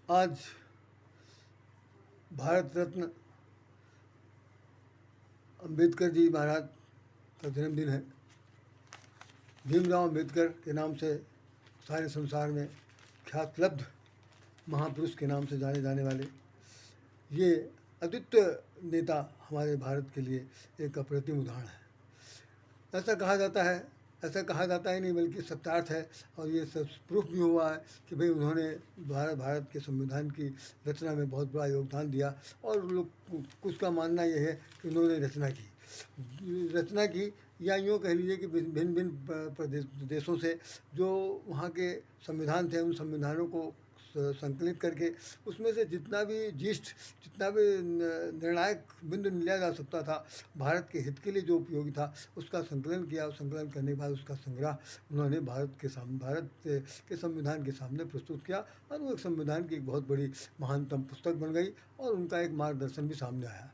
आज भारत रत्न अम्बेडकर जी महाराज का जन्मदिन है। भीमराव अम्बेडकर के नाम से सारे संसार में ख्यात लब्ध महापुरुष के नाम से जाने जाने वाले ये अद्वितीय नेता हमारे भारत के लिए एक अप्रतिम उदाहरण है। ऐसा कहा जाता है नहीं बल्कि सत्यार्थ है, और ये सब प्रूफ भी हुआ है कि भाई उन्होंने भारत के संविधान की रचना में बहुत बड़ा योगदान दिया। और लोग कुछ का मानना यह है कि उन्होंने रचना की या यूँ कह लीजिए कि भिन्न भिन्न देशों से जो वहाँ के संविधान थे उन संविधानों को संकलित करके उसमें से जितना भी निर्णायक बिंदु लिया जा सकता था, भारत के हित के लिए जो उपयोगी था, उसका संकलन किया। और संकलन करने के बाद उसका संग्रह उन्होंने भारत के संविधान के सामने प्रस्तुत किया, और वो एक संविधान की एक बहुत बड़ी महानतम पुस्तक बन गई, और उनका एक मार्गदर्शन भी सामने आया।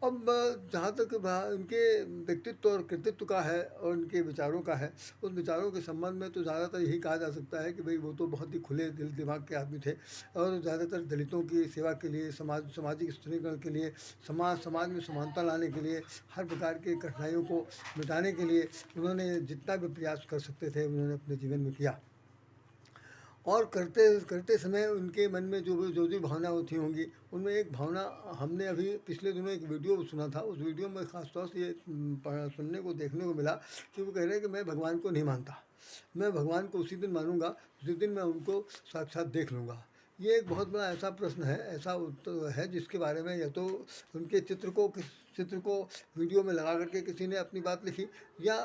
अब जहाँ तक उनके व्यक्तित्व और कृतित्व का है और उनके विचारों का है, उन विचारों के संबंध में तो ज़्यादातर यही कहा जा सकता है कि भाई वो तो बहुत ही खुले दिल दिमाग के आदमी थे, और ज़्यादातर दलितों की सेवा के लिए, सामाजिक स्त्रीकरण के लिए, समाज में समानता लाने के लिए, हर प्रकार की कठिनाइयों को मिटाने के लिए उन्होंने जितना भी प्रयास कर सकते थे उन्होंने अपने जीवन में किया। और करते समय उनके मन में जो भावना होती होंगी, उनमें एक भावना हमने अभी पिछले दिनों एक वीडियो सुना था। उस वीडियो में ख़ासतौर से ये सुनने को देखने को मिला कि वो कह रहे हैं कि मैं भगवान को नहीं मानता, मैं भगवान को उसी दिन मानूंगा जिस दिन मैं उनको साक्षात देख लूँगा। ये एक बहुत बड़ा ऐसा प्रश्न है, ऐसा उत्तर है जिसके बारे में या तो उनके चित्र को वीडियो में लगा करके किसी ने अपनी बात लिखी, या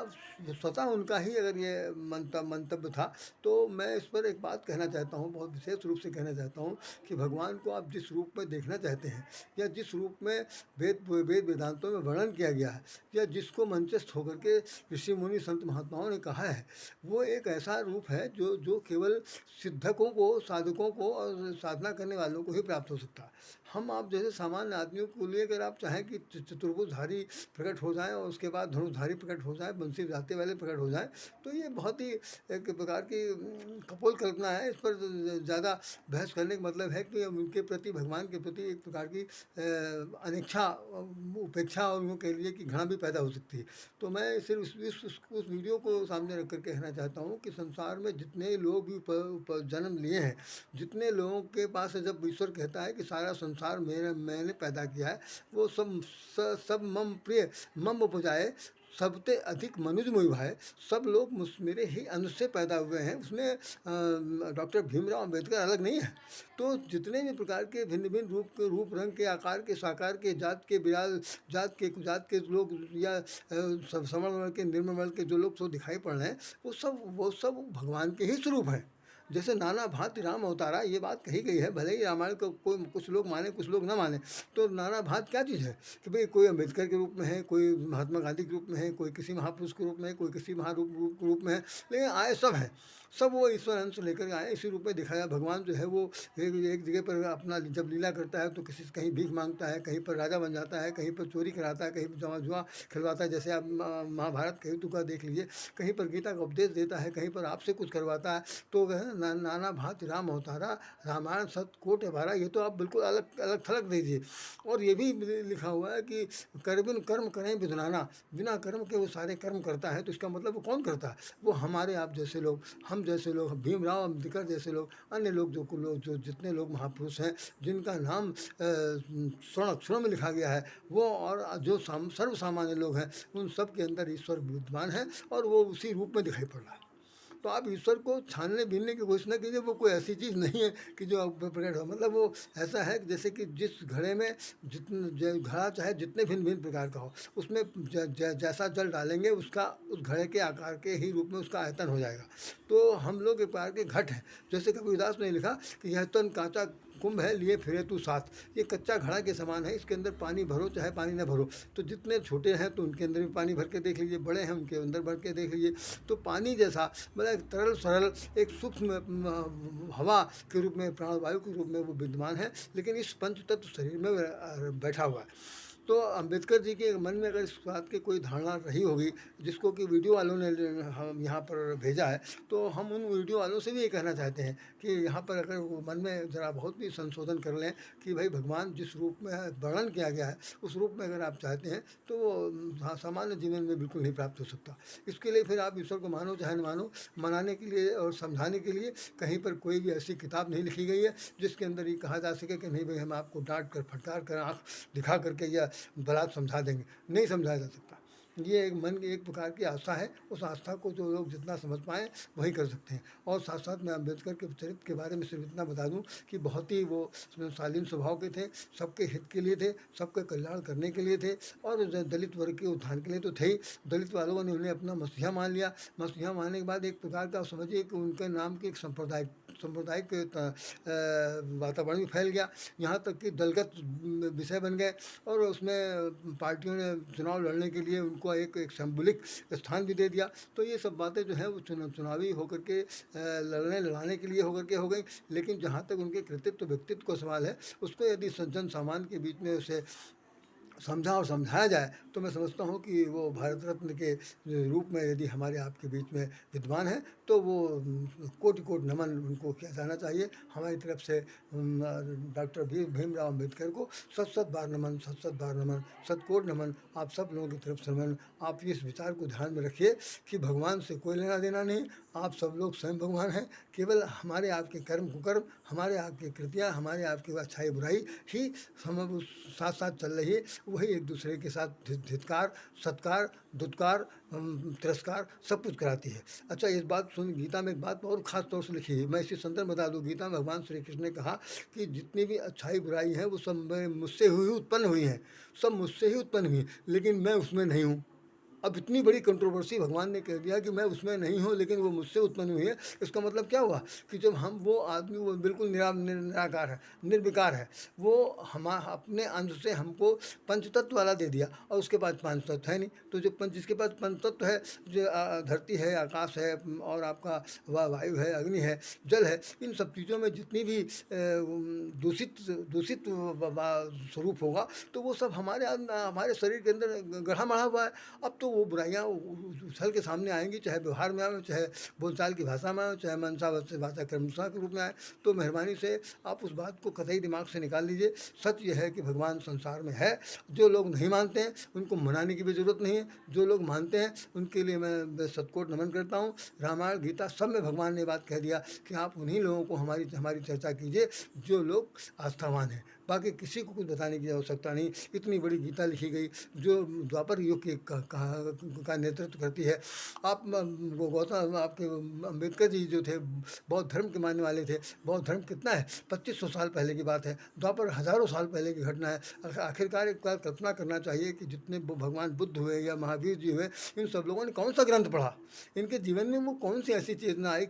स्वतः उनका ही अगर ये मंतव्य था। तो मैं इस पर एक बात कहना चाहता हूँ, बहुत विशेष रूप से कहना चाहता हूँ कि भगवान को आप जिस रूप में देखना चाहते हैं, या जिस रूप में वेद वेदांतों में वर्णन किया गया है, या जिसको मंचस्थ होकर के ऋषि मुनि संत महात्माओं ने कहा है, वो एक ऐसा रूप है जो केवल सिद्धकों को, साधकों को और साधना करने वालों को ही प्राप्त हो सकता है। हम आप जैसे सामान्य आदमियों को लिए अगर आप चाहें कि चतुर्भुजधारी प्रकट हो जाएं और उसके बाद धनुषधारी प्रकट हो जाए, बंसी बजाते वाले प्रकट हो जाएं, तो ये बहुत ही एक प्रकार की कपोल कल्पना है। इस पर ज़्यादा बहस करने का मतलब है कि उनके प्रति, भगवान के प्रति एक प्रकार की अनिच्छा, उपेक्षा और उनको कह लीजिए कि घृणा भी पैदा हो सकती है। तो मैं सिर्फ उस वीडियो को सामने रख कर कहना चाहता हूँ कि संसार में जितने लोग भी जन्म लिए हैं, जितने लोगों के पास जब ईश्वर कहता है कि सारा संसार मैंने पैदा किया है, वो सब मम प्रिय मम उपजाए, सबसे अधिक मनुज मोहि भाए, सब लोग मेरे ही अंश से पैदा हुए हैं। उसमें डॉक्टर भीमराव अम्बेडकर अलग नहीं है। तो जितने भी प्रकार के भिन्न भिन्न रूप रंग के, आकार के, साकार के, जात के, बिराल जात के, कुजात के लोग, या समण वर्ण के, निर्मल वर्ण के जो लोग दिखाई पड़ रहे हैं, वो सब भगवान के ही स्वरूप हैं। जैसे नाना भांति राम अवतारा, ये बात कही गई है, भले ही रामायण को कोई कुछ लोग माने कुछ लोग ना माने, तो नाना भांति क्या चीज़ है कि भाई कोई अम्बेडकर के रूप में है, कोई महात्मा गांधी के रूप में है, कोई किसी महापुरुष के रूप में है, कोई किसी महारूप के रूप में है, लेकिन आए सब हैं, सब वो ईश्वर अंश लेकर आए, इसी रूप में दिखाया। भगवान जो है वो एक जगह पर अपना जब लीला करता है तो किसी से कहीं भीख मांगता है, कहीं पर राजा बन जाता है, कहीं पर चोरी कराता है, कहीं पर जुआ खिलवाता है। जैसे आप महाभारत के युद्ध का देख लीजिए, कहीं पर गीता का उपदेश देता है, कहीं पर आपसे कुछ करवाता है। तो नाना भांति राम अवतारा, रामायण सत कोट अभारा, ये तो आप बिल्कुल अलग अलग थलग दीजिए। और ये भी लिखा हुआ है कि करबिन कर्म करें विधुनाना, बिना कर्म के वो सारे कर्म करता है। तो इसका मतलब वो कौन करता है? वो हमारे आप जैसे लोग, हम जैसे लोग, भीमराव अम्बेडकर जैसे लोग, अन्य लोग जो जितने लोग महापुरुष हैं जिनका नाम स्वर्ण अक्षरों में लिखा गया है, वो और जो सर्व सामान्य लोग हैं, उन सब के अंदर ईश्वर विद्यमान है, और वो उसी रूप में दिखाई पड़ रहा है। तो आप ईश्वर को छानने बीनने की कोशिश न कीजिए। वो कोई ऐसी चीज़ नहीं है कि जो प्रकट हो, मतलब वो ऐसा है जैसे कि जिस घड़े में घड़ा चाहे जितने भिन्न भिन्न प्रकार का हो, उसमें जैसा जल डालेंगे उसका उस घड़े के आकार के ही रूप में उसका आयतन हो जाएगा। तो हम लोग एक प्रकार के घट हैं। जैसे कबीरदास ने लिखा कि यह तन कांचा कुंभ है, लिए फिरे तू साथ। ये कच्चा घड़ा के समान है, इसके अंदर पानी भरो चाहे पानी न भरो। तो जितने छोटे हैं तो उनके अंदर भी पानी भर के देख लीजिए, बड़े हैं उनके अंदर भर के देख लीजिए। तो पानी जैसा मतलब एक तरल सरल, एक सूक्ष्म हवा के रूप में, प्राणवायु के रूप में वो विद्यमान है, लेकिन इस पंच तत्व शरीर में बैठा हुआ है। तो अम्बेडकर जी के मन में अगर इस बात की कोई धारणा रही होगी, जिसको कि वीडियो वालों ने हम यहाँ पर भेजा है, तो हम उन वीडियो वालों से भी ये कहना चाहते हैं कि यहाँ पर अगर वो मन में ज़रा बहुत भी संशोधन कर लें कि भाई भगवान जिस रूप में वर्णन किया गया है उस रूप में अगर आप चाहते हैं तो वो हाँ, सामान्य जीवन में बिल्कुल नहीं प्राप्त हो सकता। इसके लिए फिर आप ईश्वर को मानो चाहे न मानो, मनाने के लिए और समझाने के लिए कहीं पर कोई भी ऐसी किताब नहीं लिखी गई है जिसके अंदर ये कहा जा सके कि नहीं भाई हम आपको डांट कर फटकार कर आँख दिखा करके या बलात् समझा देंगे, नहीं समझाया जा सकता। ये एक मन की एक प्रकार की आस्था है, उस आस्था को जो लोग जितना समझ पाएँ वही कर सकते हैं। और साथ साथ मैं अम्बेडकर के चरित्र के बारे में सिर्फ इतना बता दूं कि बहुत ही वो शालीन स्वभाव के थे, सबके हित के लिए थे, सबका कल्याण करने के लिए थे और दलित वर्ग के उत्थान के लिए तो थे ही। दलित वालों ने उन्हें अपना मसीहा मान लिया। मसीहा मानने के बाद एक प्रकार का समझिए कि उनके नाम की एक सांप्रदायिक वातावरण भी फैल गया, यहाँ तक कि दलगत विषय बन गए और उसमें पार्टियों ने चुनाव लड़ने के लिए उनको एक सिंबॉलिक स्थान भी दे दिया। तो ये सब बातें जो हैं वो चुनावी होकर के लड़ाने के लिए होकर के हो गई। लेकिन जहाँ तक उनके कृतित्व व्यक्तित्व का सवाल है, उसको यदि जन सामान्य के बीच में उसे समझा और समझाया जाए तो मैं समझता हूँ कि वो भारत रत्न के रूप में यदि हमारे आपके बीच में विद्वान है तो वो कोटि कोटि नमन उनको किया जाना चाहिए। हमारी तरफ से डॉक्टर भीमराव अम्बेडकर को शत शत बार नमन, शत शत बार नमन, शतकोट नमन आप सब लोगों की तरफ से नमन। आप इस विचार को ध्यान में रखिए कि भगवान से कोई लेना देना नहीं, आप सब लोग स्वयं भगवान हैं। केवल हमारे आपके कर्म कुकर्म, हमारे आपकी कृतियाँ, हमारे आपकी अच्छाई बुराई ही हम साथ साथ चल रही है, वही एक दूसरे के साथ धिक्कार, सत्कार, दुत्कार, तिरस्कार सब कुछ कराती है। अच्छा, इस बात सुन, गीता में एक बात और ख़ास तौर से लिखी है, मैं इसी संदर्भ बता दूँ। गीता में भगवान श्री कृष्ण ने कहा कि जितनी भी अच्छाई बुराई है वो सब मुझसे हुई उत्पन्न हुई हैं, सब मुझसे ही उत्पन्न हुई, लेकिन मैं उसमें नहीं हूँ। अब इतनी बड़ी कंट्रोवर्सी भगवान ने कह दिया कि मैं उसमें नहीं हूँ लेकिन वो मुझसे उत्पन्न हुई है। इसका मतलब क्या हुआ कि जब हम वो आदमी वो बिल्कुल निराकार है, निर्विकार है, वो हम अपने अंश से हमको पंचतत्व वाला दे दिया और उसके पास पांच तत्व है नहीं। तो जो जिसके पास पंचतत्व है, जो धरती है, आकाश है और आपका वायु है, अग्नि है, जल है, इन सब चीज़ों में जितनी भी दूषित दूषित स्वरूप होगा तो वो सब हमारे शरीर के अंदर गढ़ा मढ़ा हुआ है। अब तो वो बुराइयाँ उछल के सामने आएंगी, चाहे व्यवहार में आए, चाहे बोलचाल की भाषा में आए, चाहे मनसा भाषा कर्मसा के रूप में आए। तो मेहरबानी से आप उस बात को कतई दिमाग से निकाल लीजिए। सच ये है कि भगवान संसार में है। जो लोग नहीं मानते हैं उनको मनाने की भी ज़रूरत नहीं है, जो लोग मानते हैं उनके लिए मैं सतकोट नमन करता हूँ। रामायण गीता सब में भगवान ने बात कह दिया कि आप उन्हीं लोगों को हमारी चर्चा कीजिए जो लोग आस्थावान हैं, बाकी किसी को कुछ बताने की आवश्यकता नहीं। इतनी बड़ी गीता लिखी गई जो द्वापर युग का नेतृत्व करती है। आप गौतम आपके अम्बेडकर जी जो थे बौद्ध धर्म के मानने वाले थे। बौद्ध धर्म कितना है, 2500 साल पहले की बात है, द्वापर हज़ारों साल पहले की घटना है। आखिरकार एक बार कल्पना करना चाहिए कि जितने भगवान बुद्ध हुए या महावीर जी हुए, इन सब लोगों ने कौन सा ग्रंथ पढ़ा, इनके जीवन में वो कौन सी ऐसी चेतना आई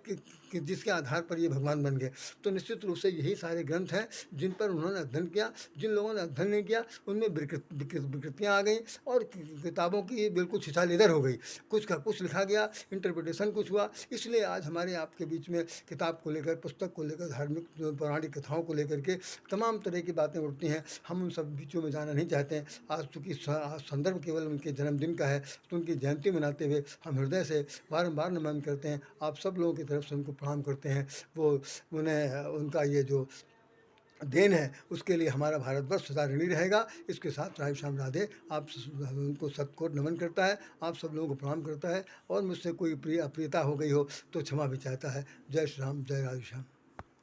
कि जिसके आधार पर ये भगवान बन गए। तो निश्चित रूप से यही सारे ग्रंथ हैं जिन पर उन्होंने अध्ययन किया। जिन लोगों ने अध्ययन नहीं किया उनमें विकृतियाँ आ गई और किताबों की बिल्कुल छिछाल इधर हो गई, कुछ का कुछ लिखा गया, इंटरप्रिटेशन कुछ हुआ। इसलिए आज हमारे आपके बीच में किताब को लेकर, पुस्तक को लेकर, धार्मिक पौराणिक कथाओं को लेकर के तमाम तरह की बातें उठती हैं। हम उन सब बीचों में जाना नहीं चाहते हैं। आज चूँकि संदर्भ केवल उनके जन्मदिन का है तो उनकी जयंती मनाते हुए हम हृदय से बारंबार नमन करते हैं। आप सब लोगों की तरफ से उनको प्रणाम करते हैं। वो उन्हें उनका ये जो देन है उसके लिए हमारा भारतवर्ष सदा ऋणी रहेगा। इसके साथ राधे श्याम राधे। आप उनको सतकोट नमन करता है, आप सब लोगों को प्रणाम करता है और मुझसे कोई अप्रियता हो गई हो तो क्षमा भी चाहता है। जय श्री राम, जय राधे श्याम।